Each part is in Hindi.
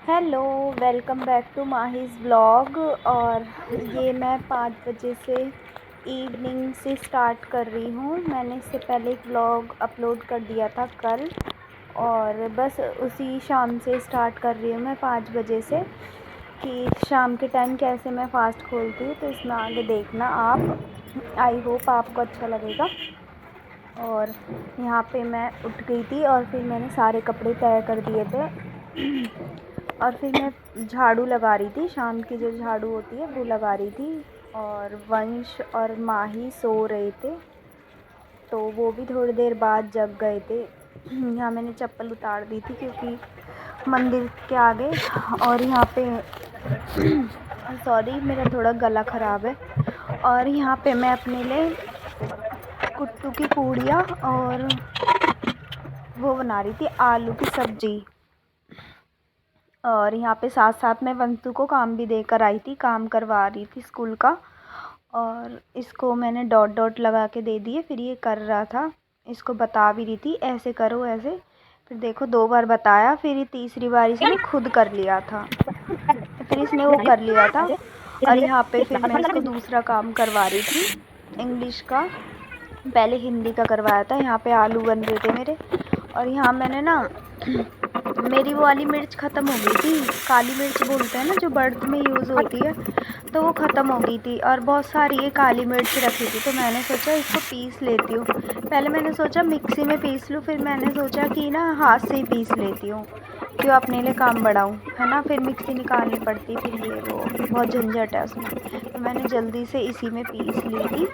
Hello, welcome back to Mahi's vlog. और ये मैं 5 बजे से इवनिंग से स्टार्ट कर रही हूँ। मैंने इससे पहले एक व्लॉग अपलोड कर दिया था कल, और बस उसी शाम से स्टार्ट कर रही हूँ मैं 5 बजे से कि शाम के टाइम कैसे मैं फ़ास्ट खोलती हूँ। तो इसमें आगे देखना आप। आई होप आपको अच्छा लगेगा। और यहाँ पे मैं उठ गई थी और फिर मैंने सारे कपड़े तय कर दिए थे और फिर मैं झाड़ू लगा रही थी। शाम की जो झाड़ू होती है वो लगा रही थी। और वंश और माही सो रहे थे, तो वो भी थोड़ी देर बाद जग गए थे। यहाँ मैंने चप्पल उतार दी थी क्योंकि मंदिर के आगे। और यहाँ पे सॉरी, मेरा थोड़ा गला ख़राब है। और यहाँ पे मैं अपने लिए कुट्टू की पूड़ियाँ और वो बना रही थी, आलू की सब्ज़ी। और यहाँ पे साथ साथ मैं वंतु को काम भी देकर आई थी, काम करवा रही थी स्कूल का। और इसको मैंने डॉट डॉट लगा के दे दिए, फिर ये कर रहा था। इसको बता भी रही थी ऐसे करो ऐसे, फिर देखो 2 बार बताया, फिर ये तीसरी बार इसने खुद कर लिया था। फिर इसने वो कर लिया था। और यहाँ पे फिर मैं इसको दूसरा काम करवा रही थी, इंग्लिश का। पहले हिंदी का करवाया था। यहाँ पे आलू बन रहे थे मेरे। और यहाँ मैंने ना मेरी वो वाली मिर्च ख़त्म हो गई थी, काली मिर्च बोलते हैं ना जो बर्थ में यूज़ होती है, तो वो ख़त्म हो गई थी। और बहुत सारी ये काली मिर्च रखी थी, तो मैंने सोचा इसको पीस लेती हूँ। पहले मैंने सोचा मिक्सी में पीस लूँ, फिर मैंने सोचा कि ना हाथ से ही पीस लेती हूँ, क्यों अपने लिए काम बढ़ाऊँ, है ना। फिर मिक्सी निकालनी पड़ती, फिर ये वो बहुत झंझट है उसमें। तो मैंने जल्दी से इसी में पीस ली थी,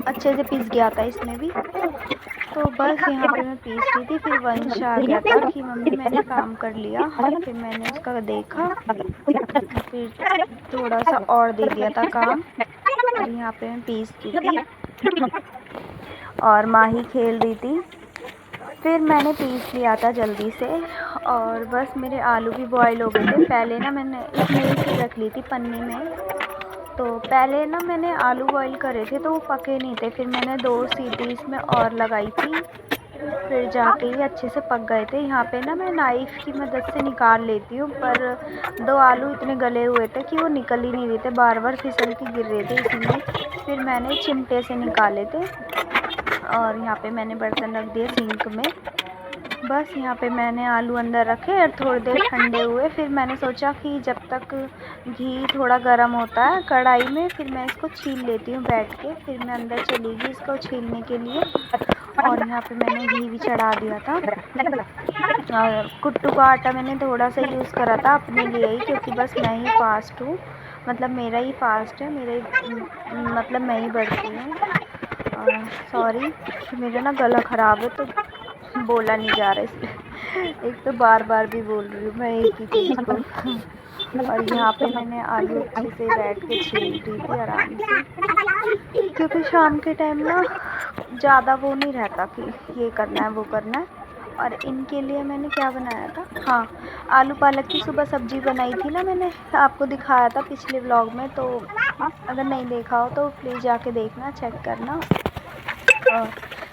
अच्छे से पिस गया था इसमें भी। तो बस यहाँ पे मैं पीस रही थी, फिर वंश आ गया था कि मम्मी मैंने काम कर लिया। फिर मैंने उसका देखा, फिर थोड़ा सा और दे दिया था काम। और यहाँ पे मैं पीस रही थी और माही खेल रही थी। फिर मैंने पीस लिया था जल्दी से। और बस मेरे आलू भी बॉईल हो गए थे। पहले ना मैंने इसमें ही फिर रख ली थी पन्नी में। तो पहले ना मैंने आलू बॉईल करे थे तो वो पके नहीं थे, फिर मैंने 2 सीटी इसमें और लगाई थी, फिर जाके ये अच्छे से पक गए थे। यहाँ पे ना मैं नाइफ़ की मदद से निकाल लेती हूँ, पर 2 आलू इतने गले हुए थे कि वो निकल ही नहीं रहे थे, बार बार फिसल के गिर रहे थे इसीलिए फिर मैंने चिमटे से निकाले थे। और यहाँ पे मैंने बर्तन रख दिए सिंक में। बस यहाँ पे मैंने आलू अंदर रखे और थोड़ी देर ठंडे हुए। फिर मैंने सोचा कि जब तक घी थोड़ा गर्म होता है कढ़ाई में, फिर मैं इसको छील लेती हूँ बैठ के। फिर मैं अंदर चली गई इसको छीलने के लिए। और यहाँ पे मैंने घी भी चढ़ा दिया था। और कुट्टू का आटा मैंने थोड़ा सा यूज़ करा था अपने लिए ही, क्योंकि बस मैं ही फास्ट हूँ, मतलब मेरा ही फास्ट है, मेरे मतलब मैं ही बढ़ती हूँ। सॉरी, मेरा ना गला ख़राब है तो बोला नहीं जा रहा इसलिए। एक तो बार बार भी बोल रही हूँ मैं एक ही चीज़ को। और यहाँ पे मैंने आलू अच्छे से बैठ के छील रही थी आराम से, क्योंकि शाम के टाइम ना ज़्यादा वो नहीं रहता कि ये करना है वो करना है। और इनके लिए मैंने क्या बनाया था, हाँ, आलू पालक की सुबह सब्ज़ी बनाई थी ना, मैंने आपको दिखाया था पिछले व्लॉग में। तो अगर नहीं देखा हो तो प्लीज़ जाके देखना, चेक करना। और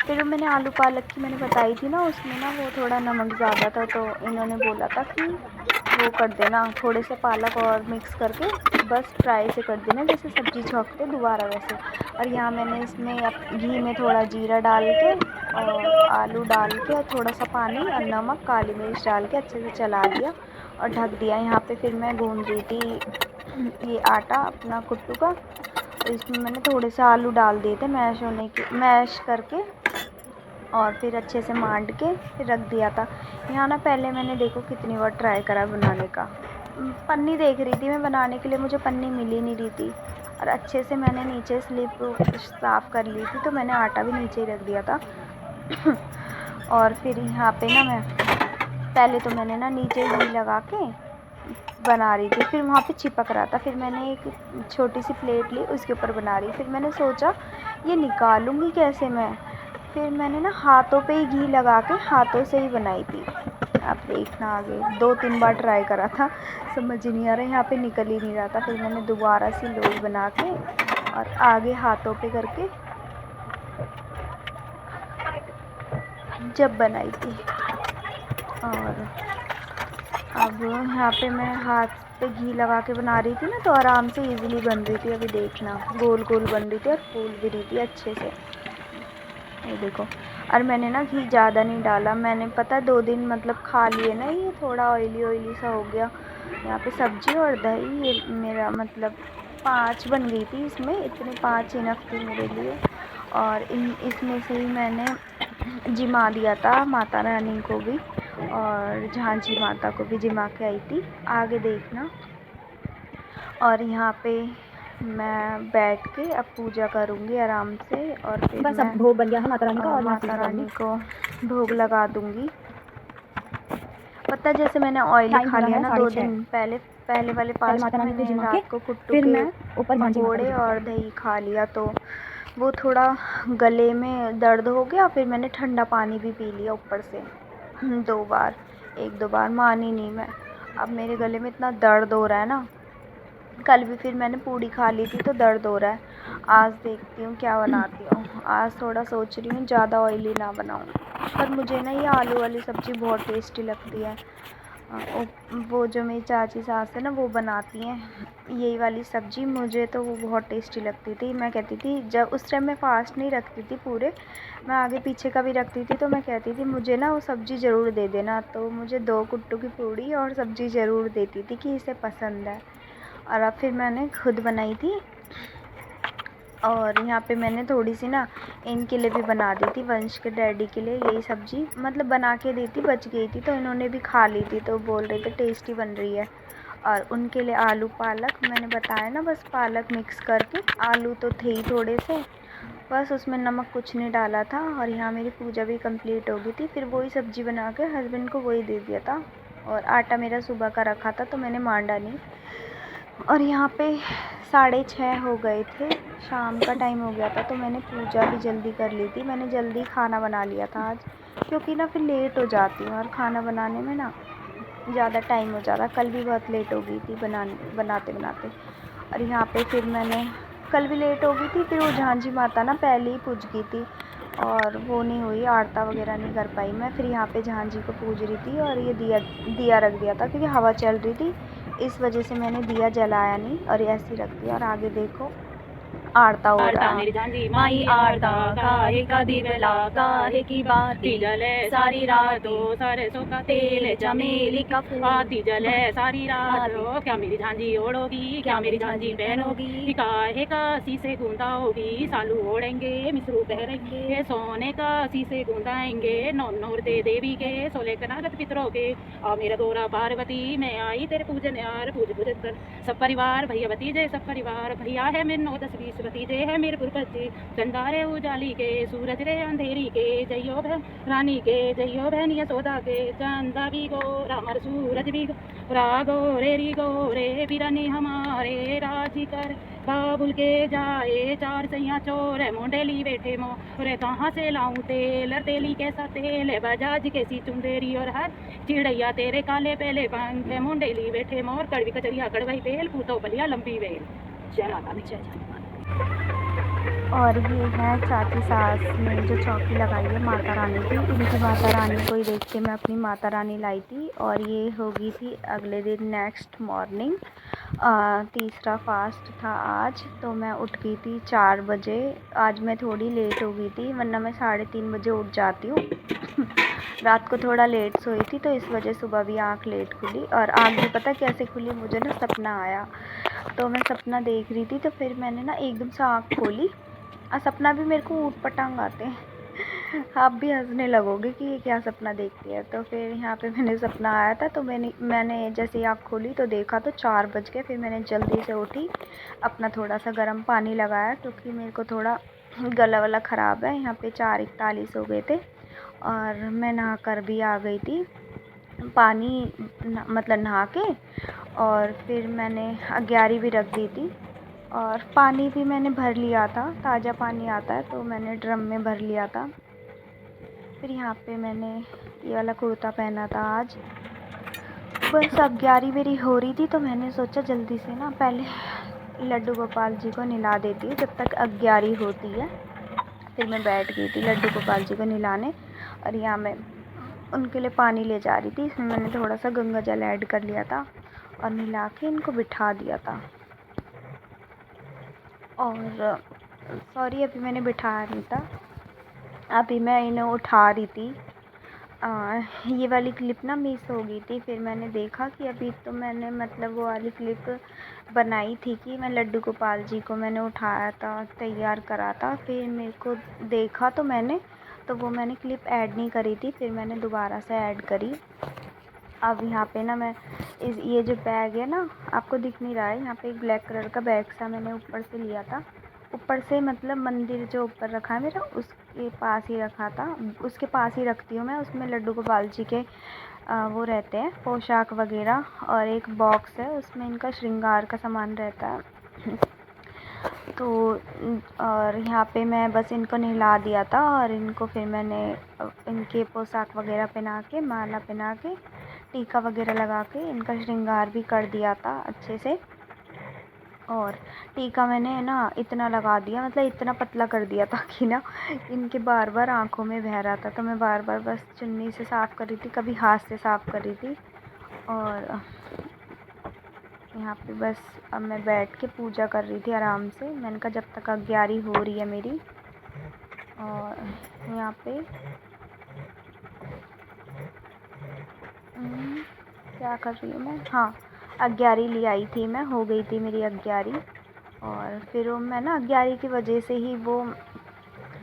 फिर मैंने आलू पालक की मैंने बताई थी ना, उसमें ना वो थोड़ा नमक ज़्यादा था, तो इन्होंने बोला था कि वो कर देना, थोड़े से पालक और मिक्स करके बस फ्राई से कर देना, जैसे सब्ज़ी छौंकते दोबारा वैसे। और यहाँ मैंने इसमें घी में थोड़ा जीरा डाल के और आलू डाल के और थोड़ा सा पानी और नमक काली मिर्च डाल के अच्छे से चला दिया और ढक दिया। यहाँ पे फिर मैं गूँध रही थी ये आटा अपना कुट्टू का। तो इसमें मैंने थोड़े से आलू डाल दिए थे मैश करके, और फिर अच्छे से मांड के फिर रख दिया था। यहाँ ना पहले मैंने देखो कितनी बार ट्राई करा बनाने का, पन्नी देख रही थी मैं बनाने के लिए, मुझे पन्नी मिल ही नहीं रही थी। और अच्छे से मैंने नीचे स्लिप साफ़ कर ली थी, तो मैंने आटा भी नीचे ही रख दिया था। और फिर यहाँ पे ना मैं पहले तो मैंने ना नीचे घी लगा के बना रही थी, फिर वहाँ पे चिपक रहा था, फिर मैंने एक छोटी सी प्लेट ली, उसके ऊपर बना रही। फिर मैंने सोचा ये निकालूंगी कैसे मैं, फिर मैंने ना हाथों पे ही घी लगा के हाथों से ही बनाई थी। आप देखना आगे 2-3 बार ट्राई करा था, समझ ही नहीं आ रहा, यहाँ पे निकल ही नहीं रहा था। फिर मैंने दोबारा से लोई बना के और आगे हाथों पे करके जब बनाई थी। और अब यहाँ पे मैं हाथ पे घी लगा के बना रही थी ना, तो आराम से इजीली बन रही थी। अभी देखना, गोल गोल बन रही थी और फूल भी रही थी अच्छे से। ये देखो, और मैंने ना घी ज़्यादा नहीं डाला। मैंने पता 2 दिन मतलब खा लिए ना, ये थोड़ा ऑयली ऑयली सा हो गया। यहाँ पे सब्जी और दही, ये मेरा मतलब 5 बन गई थी इसमें, इतने 5 इनफ थी मेरे लिए। और इसमें से ही मैंने जिमा दिया था माता रानी को भी, और झांझी माता को भी जिमा के आई थी। आगे देखना। और यहाँ पे मैं बैठ के अब पूजा करूँगी आराम से, और फिर बस मैं अब भोग बन गया है माता रानी का और माता रानी को भोग लगा दूँगी। पता है, जैसे मैंने ऑयली खा लिया ना 2 दिन पहले वाले पहले फास्ट माता में रानी को मैंने जिमा के रात को कुट्टू फिर के मैं ऊपर झांझी माता को पकोड़े जिमा और दही खा लिया, तो वो थोड़ा गले में दर्द हो गया। फिर मैंने ठंडा पानी भी पी लिया ऊपर से 2 बार, 1-2 बार, मानी नहीं मैं। अब मेरे गले में इतना दर्द हो रहा है ना। कल भी फिर मैंने पूड़ी खा ली थी तो दर्द हो रहा है। आज देखती हूँ क्या बनाती हूँ। आज थोड़ा सोच रही हूँ ज़्यादा ऑयली ना बनाऊँ, पर मुझे ना ये आलू वाली सब्ज़ी बहुत टेस्टी लगती है। वो जो मेरी चाची सास है ना, वो बनाती हैं यही वाली सब्ज़ी। मुझे तो वो बहुत टेस्टी लगती थी। मैं कहती थी, जब उस टाइम मैं फास्ट नहीं रखती थी पूरे, मैं आगे पीछे का भी रखती थी, तो मैं कहती थी मुझे ना वो सब्ज़ी ज़रूर दे देना। तो मुझे 2 कुट्टू की पूड़ी और सब्ज़ी ज़रूर देती थी कि इसे पसंद है। और अब फिर मैंने खुद बनाई थी। और यहाँ पे मैंने थोड़ी सी ना इनके लिए भी बना दी थी, वंश के डैडी के लिए। यही सब्ज़ी मतलब बना के दी थी, बच गई थी, तो इन्होंने भी खा ली थी, तो बोल रहे थे टेस्टी बन रही है। और उनके लिए आलू पालक मैंने बताया ना, बस पालक मिक्स करके, आलू तो थे ही थोड़े से, बस उसमें नमक कुछ नहीं डाला था। और यहाँ मेरी पूजा भी कंप्लीट हो गई थी। फिर वही सब्ज़ी बना के हस्बैंड को वही दे दिया था। और आटा मेरा सुबह का रखा था, तो मैंने मांडा नहीं। और यहाँ पे 6:30 हो गए थे, शाम का टाइम हो गया था, तो मैंने पूजा भी जल्दी कर ली थी। मैंने जल्दी खाना बना लिया था आज, क्योंकि ना फिर लेट हो जाती हूँ और खाना बनाने में ना ज़्यादा टाइम हो जाता। कल भी बहुत लेट हो गई थी बनाते बनाते। और यहाँ पे फिर मैंने कल भी लेट हो गई थी। फिर वो झांझी माता ना पहले ही पूज गई थी, और वो नहीं हुई, आरता वगैरह नहीं कर पाई मैं। फिर यहाँ पे झांझी को पूज रही थी, और ये दिया रख दिया था, क्योंकि हवा चल रही थी, इस वजह से मैंने दिया जलाया नहीं और ऐसे ही रख दिया। और आगे देखो आरता हो रहा है। मेरी झांझी माई आरता काहे का दिवला काहे की बाती जले सारी रात हो, सरसों का तेल चमेली का फूल आती जले सारी रात हो। क्या मेरी झांझी ओढ़ोगी, क्या मेरी झांझी पहनोगी, काहे का शीशे गूंदा होगी, सालू ओढ़ेंगे मिसरू पहनेंगे, सोने का शीशे गूंदाएंगे, नौर दे देवी के सोले कनागत पितरों के। आ मेरा गोरा पार्वती मैं आई तेरे पूजन यार, पूज पूज कर सब परिवार, भैया भतीजे सब परिवार, भैया है मेरे 9-10-20 भतीजे है मेरे पुरपति, चंदारे उजाली के सूरज रे अंधेरी के, जइयो बहन रानी के, जइयो बहन यशोदा के, चंदा भी गो रामर सूरज भी रागो रे गो रे बिरनी हमारे राजी कर, बाबुल के जाए 4 सैया चोर मुंडेली बैठे मोरे, कहाँ से लाऊं तेल तेली कैसा तेल है, बजाज कैसी चुंदेरी और हर चिड़ैया तेरे काले पहले पंख है, मुंडेली बैठे मोर, कड़वी कचरिया कड़वाई तेल पूतो बलिया लंबी वेल। जय माता दी, जय जय। और ये है चाची सास ने जो चौकी लगाई है माता रानी की, इनकी माता रानी को ही देख के मैं अपनी माता रानी लाई थी। और ये हो गई थी अगले दिन नेक्स्ट मॉर्निंग। तीसरा फास्ट था आज, तो मैं उठ गई थी 4 बजे। आज मैं थोड़ी लेट हो गई थी, वरना मैं 3:30 बजे उठ जाती हूँ। रात को थोड़ा लेट सोई थी, तो इस वजह सुबह भी आँख लेट खुली। और आँख भी पता कैसे खुली, मुझे ना सपना आया, तो मैं सपना देख रही थी, तो फिर मैंने ना एकदम से आँख खोली। और सपना भी मेरे को ऊट पटांग आते हैं। आप भी हंसने लगोगे कि ये क्या सपना देखती है। तो फिर यहाँ पे मैंने सपना आया था, तो मैंने जैसे आँख खोली तो देखा तो 4 बज गए। फिर मैंने जल्दी से उठी, अपना थोड़ा सा गर्म पानी लगाया, क्योंकि मेरे को थोड़ा गला वाला ख़राब है। यहाँ पे 4:41 हो गए थे, और मैं नहा कर भी आ गई थी, पानी मतलब नहा के। और फिर मैंने 11 भी रख दी थी, और पानी भी मैंने भर लिया था, ताज़ा पानी आता है, तो मैंने ड्रम में भर लिया था। फिर यहाँ पे मैंने ये वाला कुर्ता पहना था आज। बस अब 11 मेरी हो रही थी, तो मैंने सोचा जल्दी से ना पहले लड्डू गोपाल जी को नहला देती हूँ जब तक 11 होती है। फिर मैं बैठ गई थी लड्डू गोपाल जी को नहलाने। और यहाँ मैं उनके लिए पानी ले जा रही थी। इसमें मैंने थोड़ा सा गंगा जल ऐड कर लिया था और मिला के इनको बिठा दिया था। और सॉरी, अभी मैंने बिठाया नहीं था, अभी मैं इन्हें उठा रही थी। ये वाली क्लिप ना मिस हो गई थी। फिर मैंने देखा कि अभी तो मैंने मतलब वो वाली क्लिप बनाई थी कि मैं लड्डू गोपाल जी को मैंने उठाया था, तैयार करा था। फिर मेरे को देखा तो वो मैंने क्लिप ऐड नहीं करी थी, फिर मैंने दोबारा से ऐड करी। अब यहाँ पे ना मैं ये जो बैग है ना, आपको दिख नहीं रहा है, यहाँ पे एक ब्लैक कलर का बैग सा मैंने ऊपर से लिया था। ऊपर से मतलब मंदिर जो ऊपर रखा है मेरा, उसके पास ही रखा था, उसके पास ही रखती हूँ मैं। उसमें लड्डू गोपाल जी के वो रहते हैं पोशाक वगैरह, और एक बॉक्स है उसमें इनका श्रृंगार का सामान रहता है। तो और यहाँ पे मैं बस इनको नहला दिया था और इनको फिर मैंने इनके पोशाक वगैरह पहना के, माला पहना के, टीका वगैरह लगा के इनका श्रृंगार भी कर दिया था अच्छे से। और टीका मैंने ना इतना लगा दिया, मतलब इतना पतला कर दिया था कि ना इनके बार बार आँखों में बह रहा था, तो मैं बार बार बस चुन्नी से साफ़ कर रही थी, कभी हाथ से साफ़ कर रही थी। और यहाँ पे बस अब मैं बैठ के पूजा कर रही थी आराम से। मैंने कहा जब तक अग्यारी हो रही है मेरी। और यहाँ पे क्या कर रही हूँ मैं, हाँ, अग्यारी ले आई थी मैं, हो गई थी मेरी अग्यारी। और फिर वो मैं ना अग्यारी की वजह से ही वो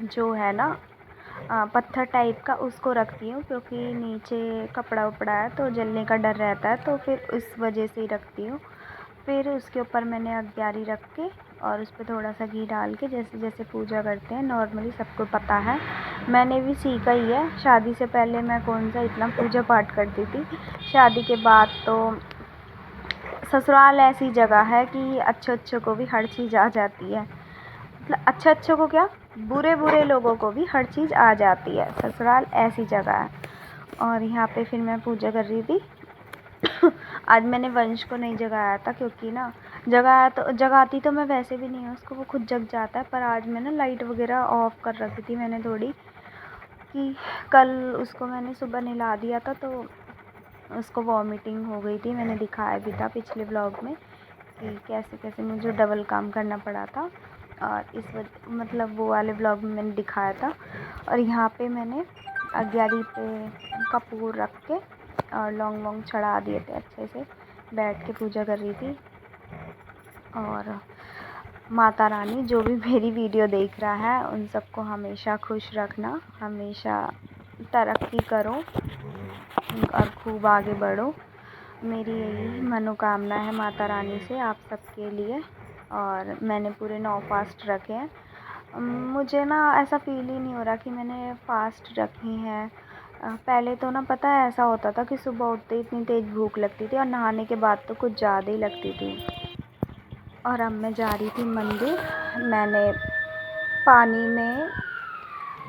जो है ना पत्थर टाइप का उसको रखती हूँ, क्योंकि नीचे कपड़ा उपड़ा है तो जलने का डर रहता है, तो फिर उस वजह से ही रखती हूँ। फिर उसके ऊपर मैंने अग्यारी रख के और उस पर थोड़ा सा घी डाल के, जैसे जैसे पूजा करते हैं नॉर्मली, सबको पता है, मैंने भी सीखा ही है। शादी से पहले मैं कौन सा इतना पूजा पाठ करती थी, शादी के बाद तो ससुराल ऐसी जगह है कि अच्छे अच्छों को भी हर चीज़ आ जाती है। मतलब अच्छे अच्छों को क्या, बुरे बुरे लोगों को भी हर चीज़ आ जाती है, ससुराल ऐसी जगह है। और यहाँ पे फिर मैं पूजा कर रही थी। आज मैंने वंश को नहीं जगाया था, क्योंकि ना जगाती तो मैं वैसे भी नहीं हूँ उसको, वो खुद जग जाता है। पर आज मैं ना लाइट वगैरह ऑफ कर रखी थी मैंने थोड़ी, कि कल उसको मैंने सुबह नहला दिया था तो उसको वॉमिटिंग हो गई थी। मैंने दिखाया भी था पिछले ब्लॉग में कि कैसे कैसे मुझे डबल काम करना पड़ा था, और मतलब वो वाले ब्लॉग में मैंने दिखाया था। और यहाँ पे मैंने अग्यारी पे कपूर रख के और लौंग वोंग चढ़ा दिए थे, अच्छे से बैठ के पूजा कर रही थी। और माता रानी जो भी मेरी वीडियो देख रहा है उन सबको हमेशा खुश रखना, हमेशा तरक्की करो और खूब आगे बढ़ो। मेरी यही मनोकामना है माता रानी से आप सबके लिए। और मैंने पूरे 9 फास्ट रखे हैं। मुझे ना ऐसा फील ही नहीं हो रहा कि मैंने फास्ट रखी हैं। पहले तो ना पता है ऐसा होता था कि सुबह उठते ही इतनी तेज़ भूख लगती थी और नहाने के बाद तो कुछ ज़्यादा ही लगती थी। और अब मैं जा रही थी मंदिर। मैंने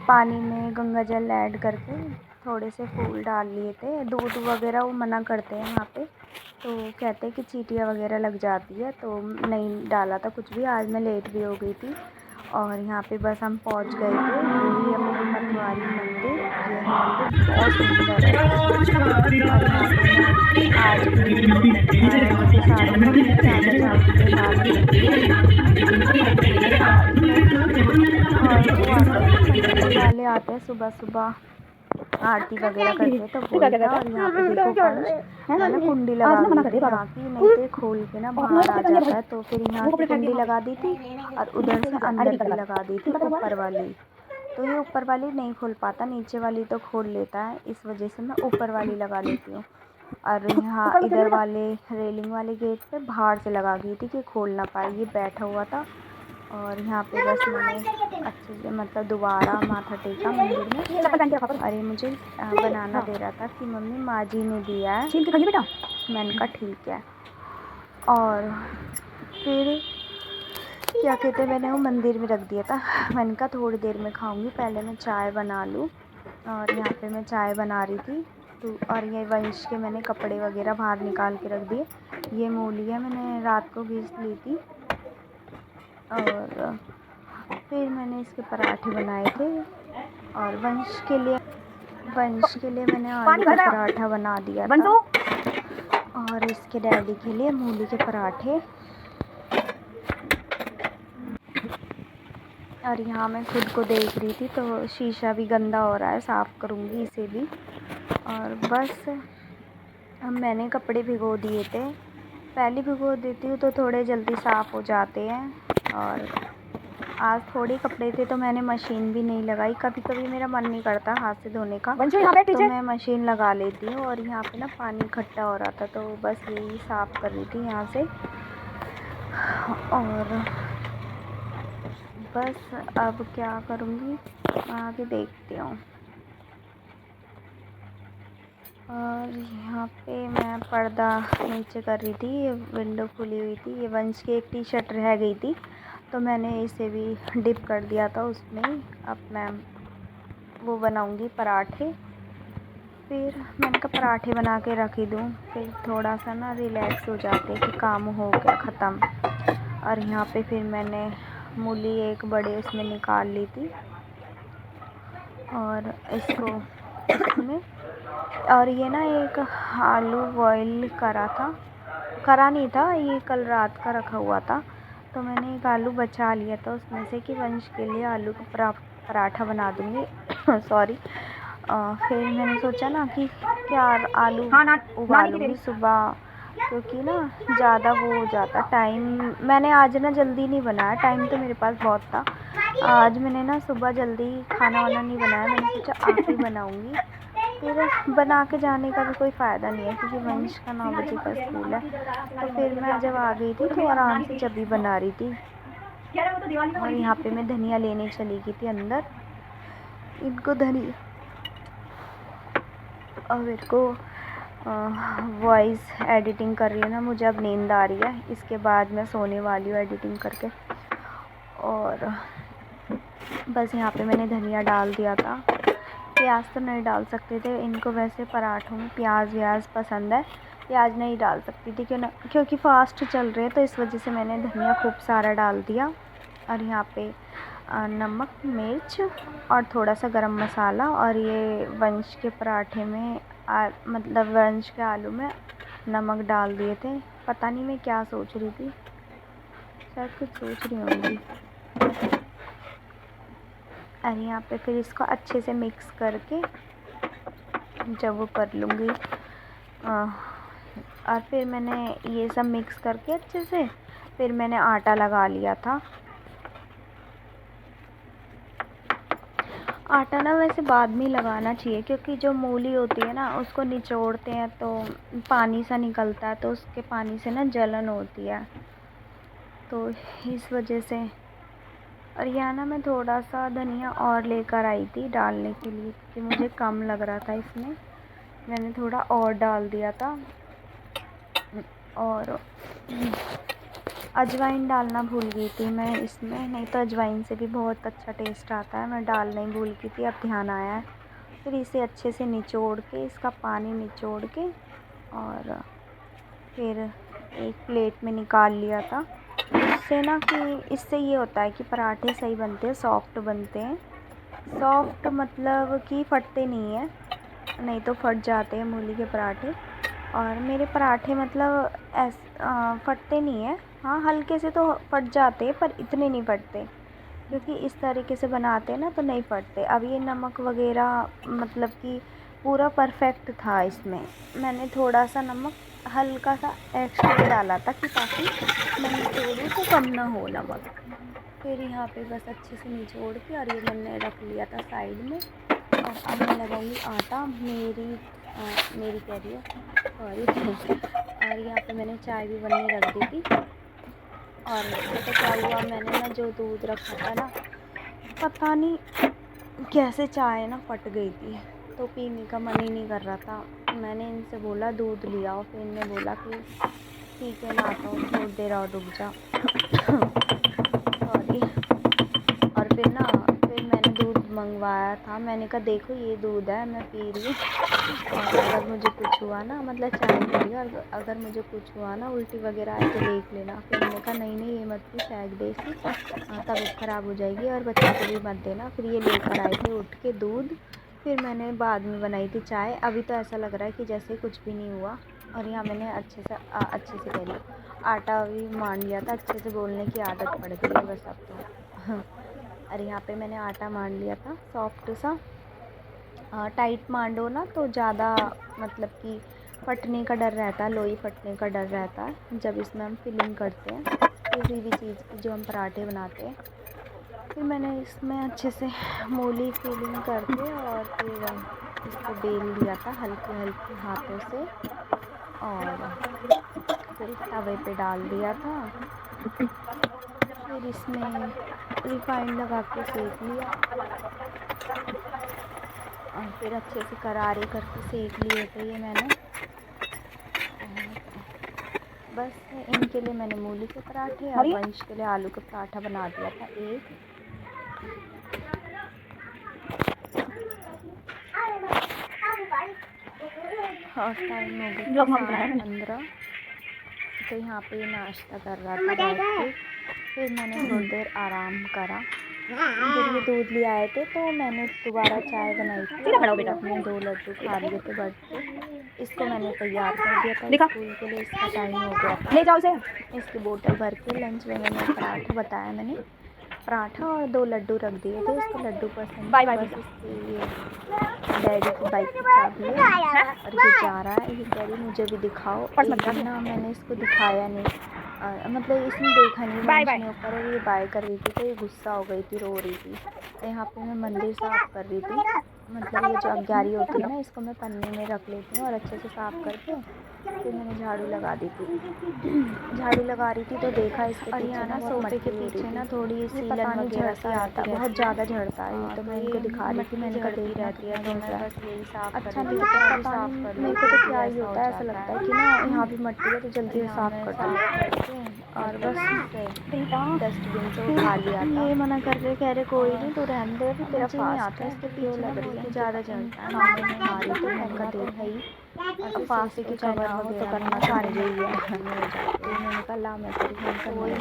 पानी में गंगा जल ऐड करके थोड़े से फूल डाल लिए थे। दूध वगैरह वो मना करते हैं यहाँ पे, तो कहते हैं कि चींटियाँ वगैरह लग जाती है, तो नहीं डाला था कुछ भी। आज मैं लेट भी हो गई थी। और यहाँ पे बस हम पहुँच गए थे, यही है मेरी मतवारी मंदिर। ये मंदिर बहुत सुंदर है। और यहाँ पे मैं आज भी साड़ी में राधा चाची के साथ और वो आते हैं मंदिर वाले आते हैं सुबह सुबह, आरती वगैरह करते हैं, तो वही था। और यहाँ पे देखो पंच है ना, कुंडी लगा दी थी यहाँ की, नहीं तो खोल के ना बाहर आ जाता है, तो फिर यहाँ की कुंडी लगा दी थी और उधर से अंदर की लगा दी थी ऊपर वाली। तो ये ऊपर वाली नहीं खोल पाता, नीचे वाली तो खोल लेता है, इस वजह से मैं ऊपर वाली लगा लेती हूँ। और यहाँ इधर वाले रेलिंग वाले गेट पे बाहर से लगा गई थी कि खोल ना पाए, ये बैठा हुआ था। और यहाँ पे बस मैंने अच्छे से मतलब दोबारा माथा टेका मंदिर में। अरे मुझे बनाना दे रहा था कि मम्मी माँ जी ने दिया है, बेटा। मैंने कहा ठीक है। और फिर क्या कहते हैं, मैंने वो मंदिर में रख दिया था। मैंने कहा थोड़ी देर में खाऊंगी, पहले मैं चाय बना लूँ। और यहाँ पे मैं चाय बना रही थी तो, और ये वंश के मैंने कपड़े वगैरह बाहर निकाल के रख दिए। ये मूली है, मैंने रात को घिस ली थी। और फिर मैंने इसके पराठे बनाए थे और वंश के लिए वंश के लिए मैंने आलू का पराठा बना दिया था और इसके डैडी के लिए मूली के पराठे। और यहाँ मैं खुद को देख रही थी तो शीशा भी गंदा हो रहा है, साफ़ करूँगी इसे भी। और बस अब मैंने कपड़े भिगो दिए थे, पहले भिगो देती हूँ तो थोड़े जल्दी साफ़ हो जाते हैं। और आज थोड़े कपड़े थे तो मैंने मशीन भी नहीं लगाई। कभी कभी मेरा मन नहीं करता हाथ से धोने का तो मैं मशीन लगा लेती हूँ। और यहाँ पे ना पानी इकट्ठा हो रहा था तो बस यही साफ़ कर रही थी यहाँ से। और बस अब क्या करूँगी आगे देखती हूँ। और यहाँ पे मैं पर्दा नीचे कर रही थी, ये विंडो खुली हुई थी। ये वंश की एक टी शर्ट रह गई थी तो मैंने इसे भी डिप कर दिया था उसमें। अब मैं वो बनाऊँगी पराठे, फिर मैंने कहा पराठे बना के रख ही दूँ, फिर थोड़ा सा ना रिलैक्स हो जाते कि काम हो गया ख़त्म। और यहाँ पे फिर मैंने मूली एक बड़े उसमें निकाल ली थी और इसको इसमें। और ये ना एक आलू बॉईल करा नहीं था, ये कल रात का रखा हुआ था तो मैंने एक आलू बचा लिया था उसमें से कि वंश के लिए आलू का पराठा बना दूँगी। सॉरी। फिर मैंने सोचा ना कि क्या आलू उबालूँगी सुबह, क्योंकि ना ज़्यादा वो हो जाता टाइम। मैंने आज ना जल्दी नहीं बनाया, टाइम तो मेरे पास बहुत था। आज मैंने ना सुबह जल्दी खाना वाना नहीं बनाया, मैंने सोचा आप ही बनाऊँगी। फिर बना के जाने का भी कोई फ़ायदा नहीं है क्योंकि वंश का 9 बजे का स्कूल है। तो फिर मैं जब आ गई थी तो आराम से जब भी बना रही थी। और यहाँ पे मैं धनिया लेने चली गई थी अंदर, इनको धनिया। और मेरे को वॉइस एडिटिंग कर रही है ना, मुझे अब नींद आ रही है, इसके बाद मैं सोने वाली हूँ एडिटिंग करके। और बस यहाँ पे मैंने धनिया डाल दिया था। प्याज तो नहीं डाल सकते थे, इनको वैसे पराठों में प्याज व्याज पसंद है, प्याज नहीं डाल सकती थी क्योंकि फास्ट चल रहे तो इस वजह से मैंने धनिया खूब सारा डाल दिया। और यहाँ पे नमक मिर्च और थोड़ा सा गरम मसाला। और ये वंश के पराठे में मतलब वंश के आलू में नमक डाल दिए थे। पता नहीं मैं क्या सोच रही थी, शायद कुछ सोच रही होंगी। और यहाँ पे फिर इसको अच्छे से मिक्स करके जब वो कर लूँगी। और फिर मैंने ये सब मिक्स करके अच्छे से फिर मैंने आटा लगा लिया था। आटा ना वैसे बाद में लगाना चाहिए क्योंकि जो मूली होती है ना उसको निचोड़ते हैं तो पानी सा निकलता है, तो उसके पानी से ना जलन होती है, तो इस वजह से। और यहाँ ना मैं थोड़ा सा धनिया और लेकर आई थी डालने के लिए क्योंकि मुझे कम लग रहा था इसमें, मैंने थोड़ा और डाल दिया था। और अजवाइन डालना भूल गई थी मैं इसमें, नहीं तो अजवाइन से भी बहुत अच्छा टेस्ट आता है, मैं डालना ही भूल गई थी, अब ध्यान आया है। फिर इसे अच्छे से निचोड़ के, इसका पानी निचोड़ के और फिर एक प्लेट में निकाल लिया था। इससे ना कि इससे ये होता है कि पराठे सही बनते हैं, सॉफ्ट बनते हैं। सॉफ्ट मतलब कि फटते नहीं है, नहीं तो फट जाते हैं मूली के पराठे। और मेरे पराठे मतलब फटते नहीं है, हाँ हल्के से तो फट जाते हैं पर इतने नहीं फटते क्योंकि इस तरीके से बनाते हैं ना तो नहीं फटते। अब ये नमक वगैरह मतलब कि पूरा परफेक्ट था, इसमें मैंने थोड़ा सा नमक हल्का सा एक्स्ट्रा डाला था कि ताकि मैं निचोड़ूँ तो कम ना हो नमक। फिर यहाँ पे बस अच्छे से निचोड़ के और ये मैंने रख लिया था साइड में। और अब मैं लगाऊंगी आटा, मेरी कह रही है सॉरी। और यहाँ पे मैंने चाय भी बनने रख दी थी। और पता क्या हुआ, मैंने ना जो दूध रखा था ना, पता नहीं कैसे चाय ना फट गई थी तो पीने का मन ही नहीं कर रहा था। मैंने इनसे बोला दूध ले आओ, फिर इनने बोला कि ठीक है लाता हूँ, थोड़ी देर और रुक जा। सॉरी। और फिर मैंने दूध मंगवाया था, मैंने कहा देखो ये दूध है, मैं पी रही हूँ और अगर मुझे कुछ हुआ ना, मतलब चाय पी रही हूँ, और अगर मुझे कुछ हुआ ना, उल्टी वगैरह आए तो देख लेना। फिर मैंने कहा नहीं ये मत पी, फेंक दे इसे, तबीयत ख़राब हो जाएगी और बच्चे को भी मत देना। फिर ये लेकर आए थे उठ के दूध, फिर मैंने बाद में बनाई थी चाय। अभी तो ऐसा लग रहा है कि जैसे कुछ भी नहीं हुआ। और यहाँ मैंने अच्छे से कह रही हूँ, आटा भी मान लिया था। अच्छे से बोलने की आदत पड़ गई है बस अब तो। और यहाँ पे मैंने आटा मान लिया था सॉफ्ट सा। टाइट मांडो ना तो ज़्यादा मतलब कि फटने का डर रहता है, लोई फटने का डर रहता है जब इसमें हम फिलिंग करते हैं किसी भी चीज़ की, जो हम पराठे बनाते हैं। फिर मैंने इसमें अच्छे से मूली फिलिंग करके और फिर इसको बेल लिया था हल्के हल्के हाथों से। और फिर तवे पे डाल दिया था। फिर इसमें रिफाइंड लगा के सेक लिया और फिर अच्छे से करारे करके सेक लिए थे ये मैंने। और बस इनके लिए मैंने मूली के पराठे और वंश के लिए आलू का पराठा बना दिया था एक। और टाइम हो गया 15। तो यहाँ पे नाश्ता कर रहा था बैठ के। फिर मैंने थोड़ी देर आराम करा। फिर ये दूध ले आए थे तो मैंने दोबारा चाय बनाई थी। अपने 2 लड्डू खा लिए थे बढ़ के। इसको मैंने तैयार कर दिया था स्कूल के लिए। इसका टाइम हो गया था, ले जाओ इसे। इसकी बोतल भर के लंच में मैंने पराठा बताया, मैंने पराठा और 2 लड्डू रख दिए थे। उसको लड्डू पसंद। Bye bye. बस इसके ये डैडी की बाइक की चाबी है और ये जा रहा है। ये डैडी मुझे भी दिखाओ। एक दिन ना मैंने इसको दिखाया नहीं, मतलब इसने देखा नहीं मंच ऊपर, और ये बाय कर रही थी तो ये गुस्सा हो गई थी, रो रही थी। तो यहाँ पे मैं मंदिर साफ़ कर रही थी। मतलब ये जो अग्यारी होती है ना, इसको मैं पन्नी में रख लेती हूँ और अच्छे से साफ़ करके फिर मैंने झाड़ू लगा दी थी। झाड़ू लगा रही थी तो देखा इसके पीछे ना, सोफे के पीछे ना थोड़ी सीलन वगैरह सा आता है, बहुत ज़्यादा झड़ता है। तो मैं इनको दिखा रही थी, मैंने कहा देख रहती है तो मैं बस यही साफ़ अच्छा नहीं लगता। पता नहीं मेरे को तो क्या ही होता है, ऐसा लगता है कि ना यहाँ भी मट्टी है तो जल्दी से साफ़ कर दो। और बस डस्टबिन से उठा लिया था। ये मना कर रहे, कह रहे कोई नहीं तो रहने दे, फिर तेरा नहीं आता है। इसके पीछे लग रही है ज़्यादा झड़ता है। मामले में आ रही तो मैंने कहा देख भाई और पास की कवर वगैरह करना सारी रही है। तो मैंने कहा ला मैं करी,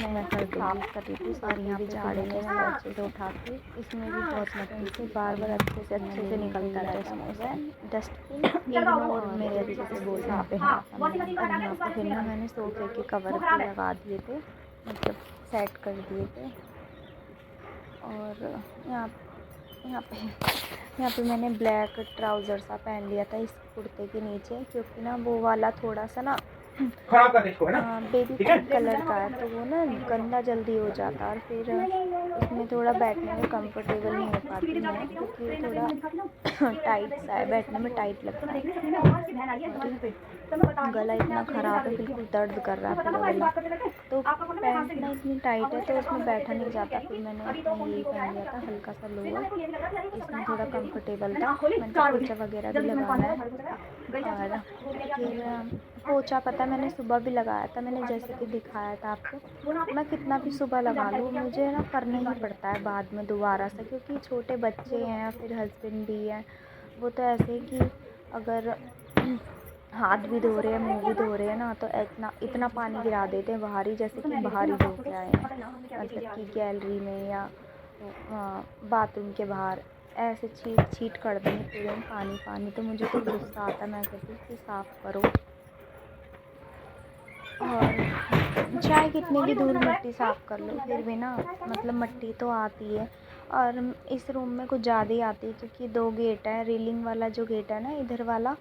मैं कर साफ़ कर रही थी। और यहाँ पे झाड़े में मैंने अच्छे से उठा के, इसमें भी बहुत मट्टी से बार बार अच्छे से निकलता रहता है इसमें से डस्टबिन। और मेरे अच्छे से बोल यहाँ पे है। और यहाँ पे फिर ना मैंने सोफे के कवर भी लगा दिए थे, मतलब सेट कर दिए थे। और यहाँ पे मैंने ब्लैक ट्राउज़र सा पहन लिया था इस कुर्ते के नीचे, क्योंकि ना वो वाला थोड़ा सा ना खराब कर इसको है ना, बेबी पिंक कलर का है तो वो ना गंदा जल्दी हो जाता है। और फिर उसमें थोड़ा बैठने में कंफर्टेबल नहीं हो पाती मैं, क्योंकि थोड़ा टाइट सा है, बैठने में टाइट लगता है। गला इतना ख़राब है, बिल्कुल दर्द कर रहा है पूरा गला। तो पैंट ना इतनी टाइट है तो उसमें बैठा नहीं जाता। फिर मैंने अपना यही पहन लिया था हल्का सा लोअर, इसमें थोड़ा कंफर्टेबल था। मैंने पोछा वगैरह भी लगाना है। और फिर पोछा पता मैंने सुबह भी लगाया था, मैंने जैसे कि दिखाया था आपको। मैं कितना भी सुबह लगा लूँ मुझे ना करना ही पड़ता है बाद में दोबारा से, क्योंकि छोटे बच्चे हैं फिर हस्बैंड भी हैं। वो तो ऐसे ही कि अगर हाथ भी धो रहे हैं मुँह भी धो रहे हैं ना, तो इतना पानी गिरा देते हैं बाहर ही, जैसे कि बाहर ही धो के आए हैं, मतलब कि गैलरी में या बाथरूम के बाहर ऐसे छीट कर देंगे पूरे में पानी। तो मुझे तो गुस्सा आता है, मैं कहती हूँ कि साफ़ करो। और चाहे कितनी भी दूर मिट्टी साफ़ कर लो फिर भी ना, मतलब मिट्टी तो आती है। और इस रूम में कुछ ज़्यादा ही आती है, क्योंकि 2 गेट हैं। रेलिंग वाला जो गेट है ना इधर वाला,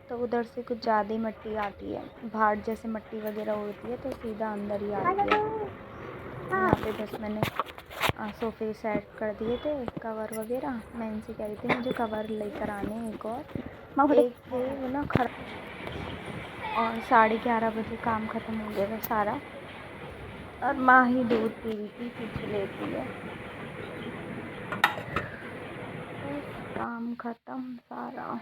तो उधर से कुछ ज़्यादा ही मिट्टी आती है। बाहर जैसे मिट्टी वगैरह उड़ती है तो सीधा अंदर ही आती है। यहाँ पे बस मैंने सोफ़े सेट कर दिए थे कवर वगैरह। मैं इनसे कह रही थी मुझे कवर लेकर आने एक थे वो ना और 11:30 बजे काम ख़त्म हो गया था सारा। और माँ ही दूध पी रही थी, पीछे लेती है। बस काम ख़त्म सारा।